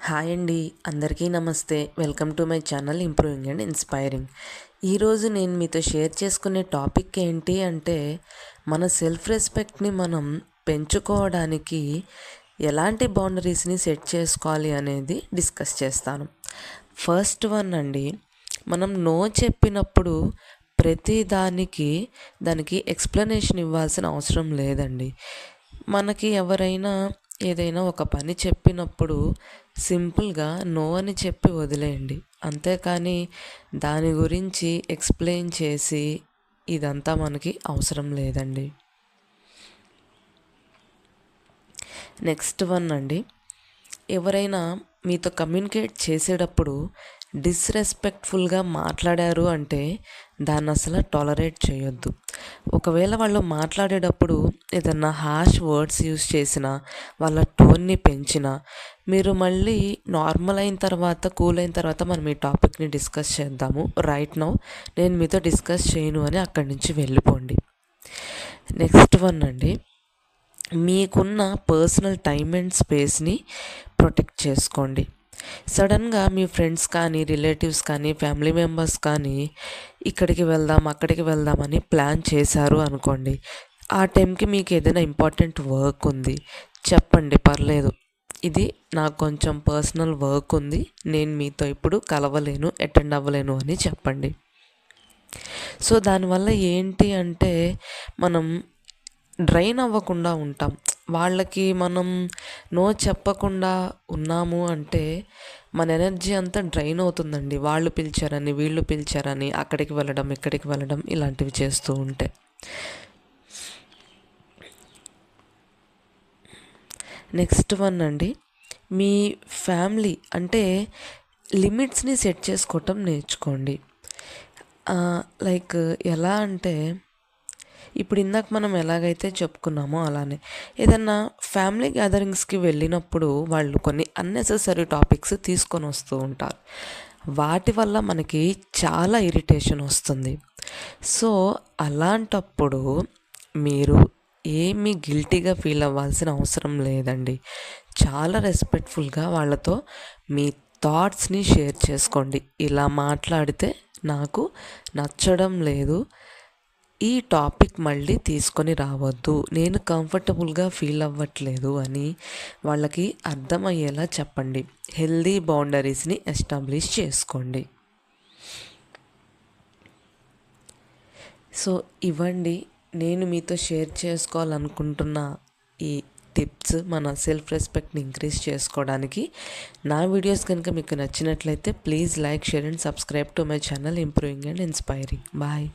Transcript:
Hi అండి, అందరికీ నమస్తే. Welcome to my channel improving and inspiring. ఈరోజు నేను మీతో షేర్ చేసుకునే టాపిక్ ఏంటి అంటే, మన సెల్ఫ్ రెస్పెక్ట్ని మనం పెంచుకోవడానికి ఎలాంటి బౌండరీస్ని సెట్ చేసుకోవాలి అనేది డిస్కస్ చేస్తాను. ఫస్ట్ వన్ అండి, మనం నో చెప్పినప్పుడు ప్రతి దానికి ఎక్స్ప్లెనేషన్ ఇవ్వాల్సిన అవసరం లేదండి. మనకి ఎవరైనా ఏదైనా ఒక పని చెప్పినప్పుడు సింపుల్గా నో అని చెప్పి వదిలేయండి. అంతేకాని దాని గురించి ఎక్స్ప్లెయిన్ చేసి ఇదంతా మనకి అవసరం లేదండి. నెక్స్ట్ వన్ అండి, ఎవరైనా మీతో కమ్యూనికేట్ చేసేటప్పుడు డిస్రెస్పెక్ట్ఫుల్గా మాట్లాడారు అంటే దాన్ని అసలు టాలరేట్ చేయొద్దు. ఒకవేళ వాళ్ళు మాట్లాడేటప్పుడు ఏదన్నా హార్ష్ వర్డ్స్ యూస్ చేసినా, వాళ్ళ టోన్ని పెంచినా, మీరు మళ్ళీ నార్మల్ అయిన తర్వాత, కూల్ అయిన తర్వాత మనం ఈ టాపిక్ని డిస్కస్ చేద్దాము, రైట్ నౌ నేను మీతో డిస్కస్ చేయను అని అక్కడి నుంచి వెళ్ళిపోండి. నెక్స్ట్ వన్ అండి, మీకున్న పర్సనల్ టైం అండ్ స్పేస్ని ప్రొటెక్ట్ చేసుకోండి. సడన్గా మీ ఫ్రెండ్స్ కానీ, రిలేటివ్స్ కానీ, ఫ్యామిలీ మెంబర్స్ కానీ ఇక్కడికి వెళ్దాం అక్కడికి వెళ్దామని ప్లాన్ చేశారు అనుకోండి. ఆ టైంకి మీకు ఏదైనా ఇంపార్టెంట్ వర్క్ ఉంది, చెప్పండి, పర్లేదు, ఇది నాకు కొంచెం పర్సనల్ వర్క్ ఉంది, నేను మీతో ఇప్పుడు కలవలేను, అటెండ్ అవ్వలేను అని చెప్పండి. సో దానివల్ల ఏంటి అంటే మనం డ్రైన్ అవ్వకుండా ఉంటాం. వాళ్ళకి మనం నో చెప్పకుండా ఉన్నాము అంటే మన ఎనర్జీ అంతా డ్రైన్ అవుతుందండి. వాళ్ళు పిలిచారని, వీళ్ళు పిలిచారని అక్కడికి వెళ్ళడం, ఇక్కడికి వెళ్ళడం ఇలాంటివి చేస్తూ ఉంటే. నెక్స్ట్ వన్ అండి, మీ ఫ్యామిలీ అంటే లిమిట్స్ని సెట్ చేసుకోవటం నేర్చుకోండి. లైక్ ఎలా అంటే, ఇప్పుడు ఇందాక మనం ఎలాగైతే చెప్పుకున్నామో అలానే ఏదన్నా ఫ్యామిలీ గ్యాదరింగ్స్కి వెళ్ళినప్పుడు వాళ్ళు కొన్ని అన్నెసెసరీ టాపిక్స్ తీసుకొని వస్తూ ఉంటారు. వాటి వల్ల మనకి చాలా ఇరిటేషన్ వస్తుంది. సో అలాంటప్పుడు మీరు ఏమీ గిల్టీగా ఫీల్ అవ్వాల్సిన అవసరం లేదండి. చాలా రెస్పెక్ట్ఫుల్గా వాళ్ళతో మీ థాట్స్ని షేర్ చేసుకోండి. ఇలా మాట్లాడితే నాకు నచ్చడం లేదు, ఈ టాపిక్ మళ్ళీ తీసుకొని రావద్దు, నేను కంఫర్టబుల్గా ఫీల్ అవ్వట్లేదు అని వాళ్ళకి అర్థమయ్యేలా చెప్పండి. హెల్దీ బౌండరీస్ని ఎస్టాబ్లిష్ చేసుకోండి. సో ఇవ్వండి నేను మీతో షేర్ చేసుకోవాలనుకుంటున్న ఈ టిప్స్ మన సెల్ఫ్ రెస్పెక్ట్ని ఇంక్రీజ్ చేసుకోవడానికి. నా వీడియోస్ కనుక మీకు నచ్చినట్లయితే please like, share and subscribe to my channel improving and inspiring. Bye.